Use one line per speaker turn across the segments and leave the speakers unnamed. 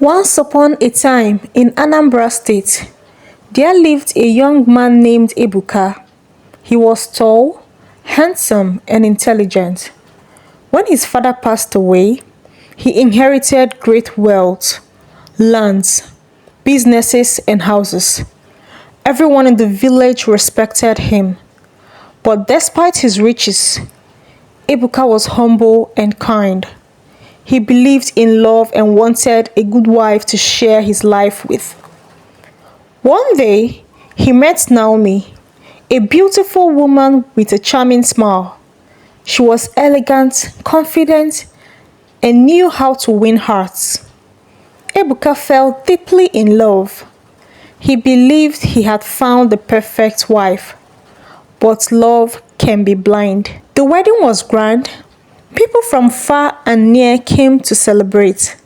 Once upon a time in Anambra State, there lived a young man named Ebuka. He was tall, handsome, and intelligent. When his father passed away, he inherited great wealth, lands, businesses, and houses. Everyone in the village respected him. But despite his riches, Ebuka was humble and kind. He believed in love and wanted a good wife to share his life with. One day, he met Naomi, a beautiful woman with a charming smile. She was elegant, confident, and knew how to win hearts. Ebuka fell deeply in love. He believed he had found the perfect wife. But love can be blind. The wedding was grand. People from far and near came to celebrate.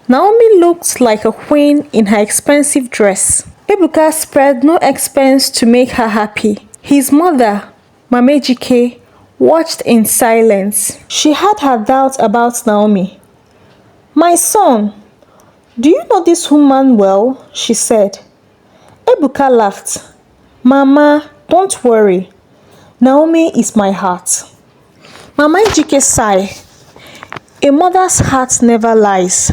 Naomi looked like a queen in her expensive dress. Ebuka spared no expense to make her happy. His mother, Mama Jike, watched in silence. She had her doubts about Naomi. "My son, do you know this woman well?" she said. Ebuka laughed. "Mama, don't worry. Naomi is my heart." Mama Jike sighed. A mother's heart never lies.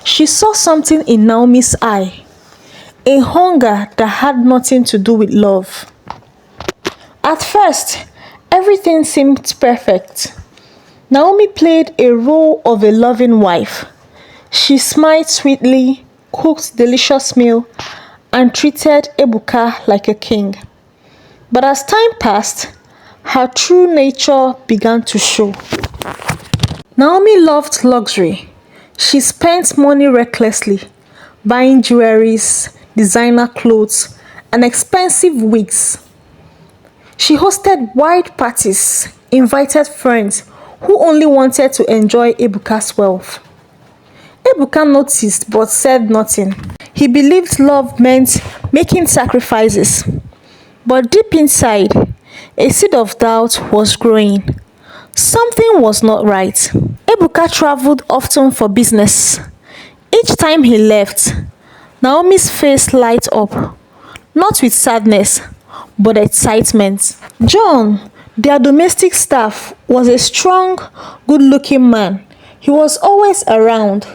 She saw something in Naomi's eye, a hunger that had nothing to do with love. At first, everything seemed perfect. Naomi played a role of a loving wife. She smiled sweetly, cooked delicious meal, and treated Ebuka like a king. But as time passed, her true nature began to show. Naomi loved luxury. She spent money recklessly, buying jewelries, designer clothes, and expensive wigs. She hosted wide parties, invited friends who only wanted to enjoy Ebuka's wealth. Ebuka noticed but said nothing. He believed love meant making sacrifices. But deep inside, a seed of doubt was growing. Something was not right. Ebuka traveled often for business. Each time he left, Naomi's face lighted up, not with sadness, but excitement. John, their domestic staff, was a strong, good-looking man. He was always around,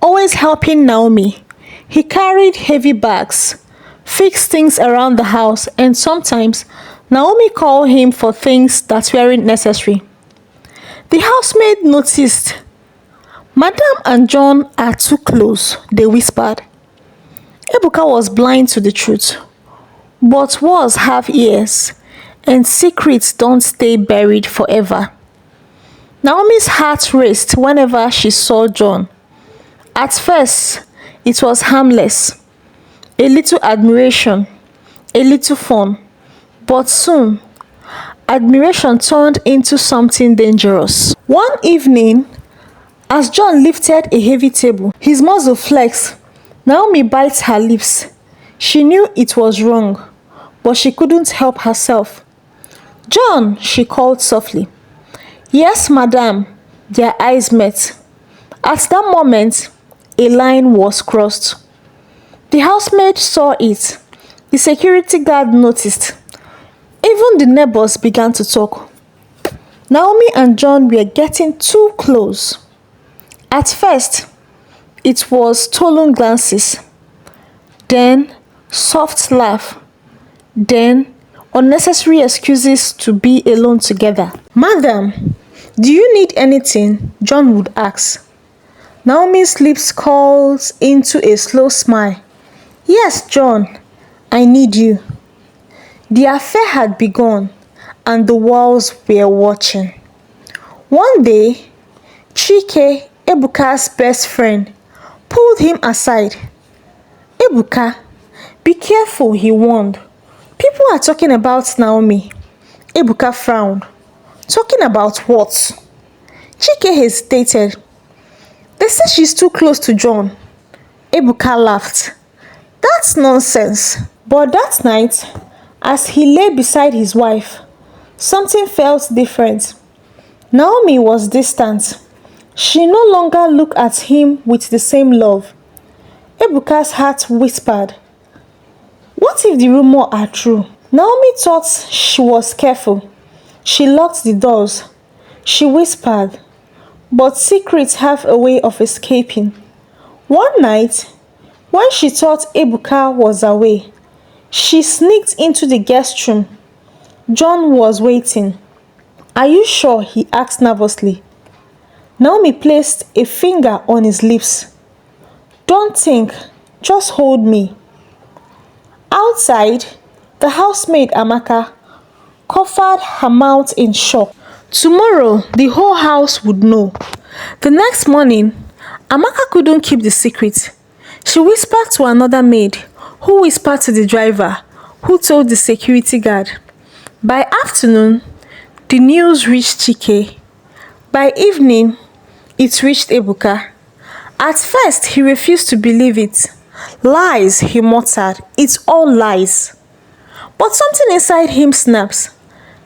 always helping Naomi. He carried heavy bags, fixed things around the house, and sometimes Naomi called him for things that weren't necessary. The housemaid noticed. "Madam and John are too close," they whispered. Ebuka was blind to the truth, but words have ears, and secrets don't stay buried forever. Naomi's heart raced whenever she saw John. At first, it was harmless, a little admiration, a little fun. But soon, admiration turned into something dangerous. One evening, as John lifted a heavy table, his muzzle flexed. Naomi bit her lips. She knew it was wrong, but she couldn't help herself. "John," she called softly. "Yes, madam." Their eyes met. At that moment, a line was crossed. The housemaid saw it. The security guard noticed. Even the neighbors began to talk. Naomi and John were getting too close. At first, it was stolen glances, then soft laugh, then unnecessary excuses to be alone together. "Madam, do you need anything?" John would ask. Naomi's lips curled into a slow smile. "Yes, John, I need you." The affair had begun, and the walls were watching. One day, Chike, Ebuka's best friend, pulled him aside. "Ebuka, be careful," he warned. "People are talking about Naomi." Ebuka frowned. "Talking about what?" Chike hesitated. "They say she's too close to John." Ebuka laughed. "That's nonsense." But that night, as he lay beside his wife, something felt different. Naomi was distant. She no longer looked at him with the same love. Ebuka's heart whispered, what if the rumor are true? Naomi thought she was careful. She locked the doors. She whispered, but secrets have a way of escaping. One night, when she thought Ebuka was away, she sneaked into the guest room. John was waiting. Are you sure? He asked nervously. Naomi placed a finger on his lips. Don't think, just hold me. Outside, the housemaid Amaka covered her mouth in shock. Tomorrow, the whole house would know. The next morning, Amaka couldn't keep the secret. She whispered to another maid, who whispered to the driver, who told the security guard. By afternoon, the news reached Chike. By evening, it reached Ebuka. At first, he refused to believe it. Lies, he muttered. It's all lies. But something inside him snaps.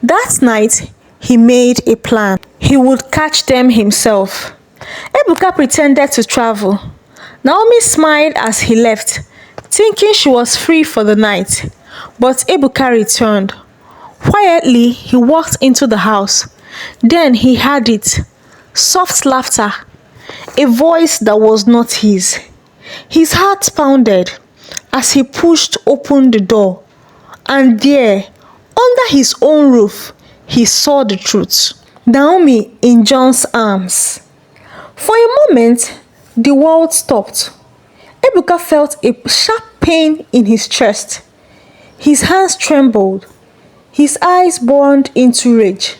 That night, he made a plan. He would catch them himself. Ebuka pretended to travel. Naomi smiled as he left, thinking she was free for the night. But Ebuka returned. Quietly, he walked into the house. Then he heard it. Soft laughter. A voice that was not his. His heart pounded as he pushed open the door. And there, under his own roof, he saw the truth. Naomi in John's arms. For a moment, the world stopped. Ebuka felt a sharp pain in his chest. His hands trembled. His eyes burned into rage.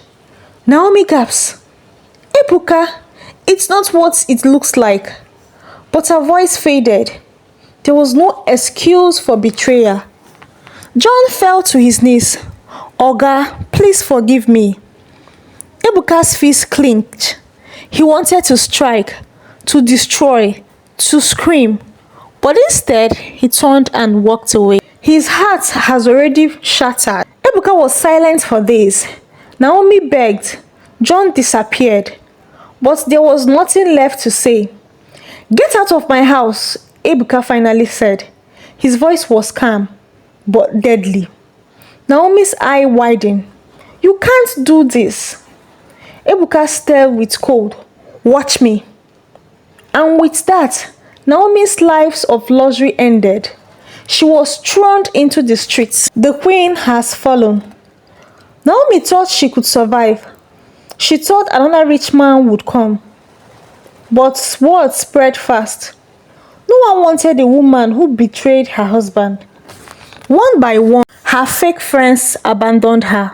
Naomi gasped. Ebuka, it's not what it looks like. But her voice faded. There was no excuse for betrayal. John fell to his knees. Oga, please forgive me. Ebuka's fist clenched. He wanted to strike, to destroy, to scream. But instead, he turned and walked away. His heart has already shattered. Ebuka was silent for days. Naomi begged. John disappeared. But there was nothing left to say. Get out of my house, Ebuka finally said. His voice was calm, but deadly. Naomi's eye widened. You can't do this. Ebuka stared with cold. Watch me. And with that, Naomi's life of luxury ended. She was thrown into the streets. The queen has fallen. Naomi thought she could survive. She thought another rich man would come. But word spread fast. No one wanted a woman who betrayed her husband. One by one, her fake friends abandoned her.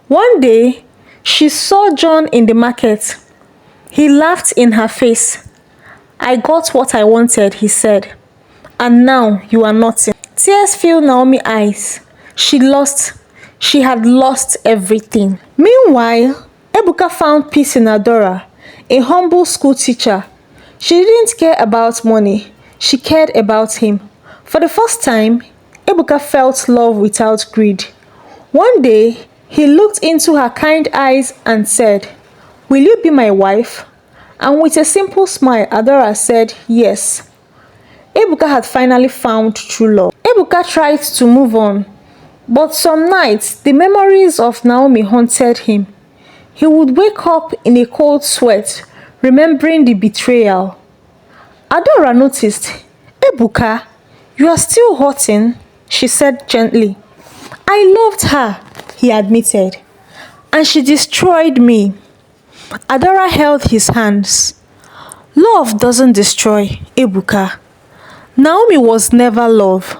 One day, she saw John in the market. He laughed in her face. I got what I wanted, he said. And now you are nothing. Tears filled Naomi's eyes. She had lost everything. Meanwhile, Ebuka found peace in Adora, a humble school teacher. She didn't care about money. She cared about him. For the first time, Ebuka felt love without greed. One day, he looked into her kind eyes and said, Will you be my wife? And with a simple smile, Adora said, yes. Ebuka had finally found true love. Ebuka tried to move on, but some nights, the memories of Naomi haunted him. He would wake up in a cold sweat, remembering the betrayal. Adora noticed. Ebuka, you are still hurting, she said gently. I loved her, he admitted, and she destroyed me. Adora held his hands. Love doesn't destroy, Ebuka. Naomi was never love.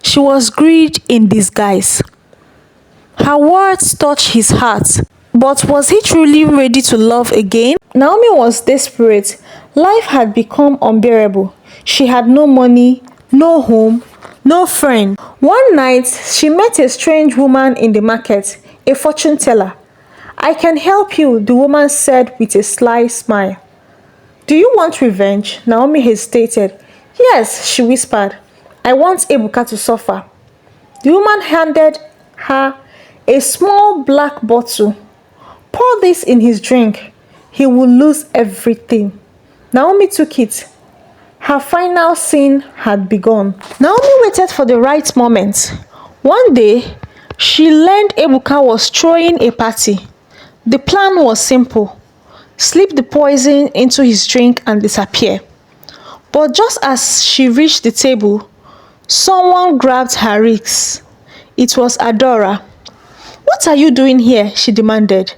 She was greed in disguise. Her words touched his heart. But was he truly ready to love again? Naomi was desperate. Life had become unbearable. She had no money, no home, no friend. One night, she met a strange woman in the market, a fortune teller. I can help you, the woman said with a sly smile. Do you want revenge? Naomi hesitated. Yes, she whispered. I want Ebuka to suffer. The woman handed her a small black bottle. Pour this in his drink. He will lose everything. Naomi took it. Her final scene had begun. Naomi waited for the right moment. One day, she learned Ebuka was throwing a party. The plan was simple: slip the poison into his drink and disappear. But just as she reached the table, someone grabbed her wrist. It was Adora. "What are you doing here?" she demanded.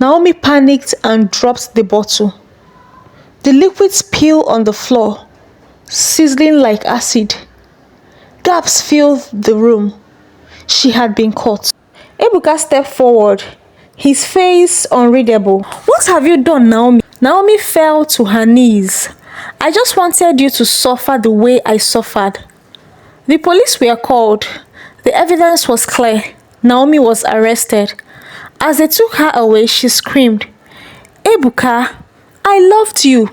Naomi panicked and dropped the bottle. The liquid spilled on the floor, sizzling like acid. Gasps filled the room. She had been caught. Ebuka stepped forward, his face unreadable. "What have you done, Naomi?" Naomi fell to her knees. "I just wanted you to suffer the way I suffered." The police were called. The evidence was clear. Naomi was arrested. As they took her away, she screamed, "Ebuka, I loved you."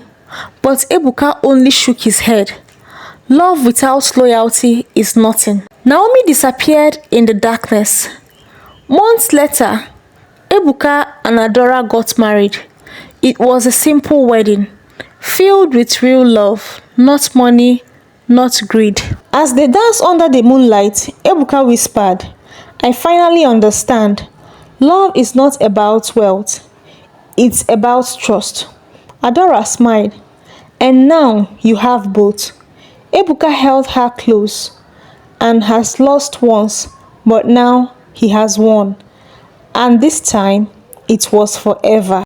But Ebuka only shook his head. Love without loyalty is nothing. Naomi disappeared in the darkness. Months later, Ebuka and Adora got married. It was a simple wedding, filled with real love, not money, not greed. As they danced under the moonlight, Ebuka whispered, "I finally understand. Love is not about wealth. It's about trust." Adora smiled. "And now you have both." Ebuka held her close and has lost once, but now he has won. And this time, it was forever.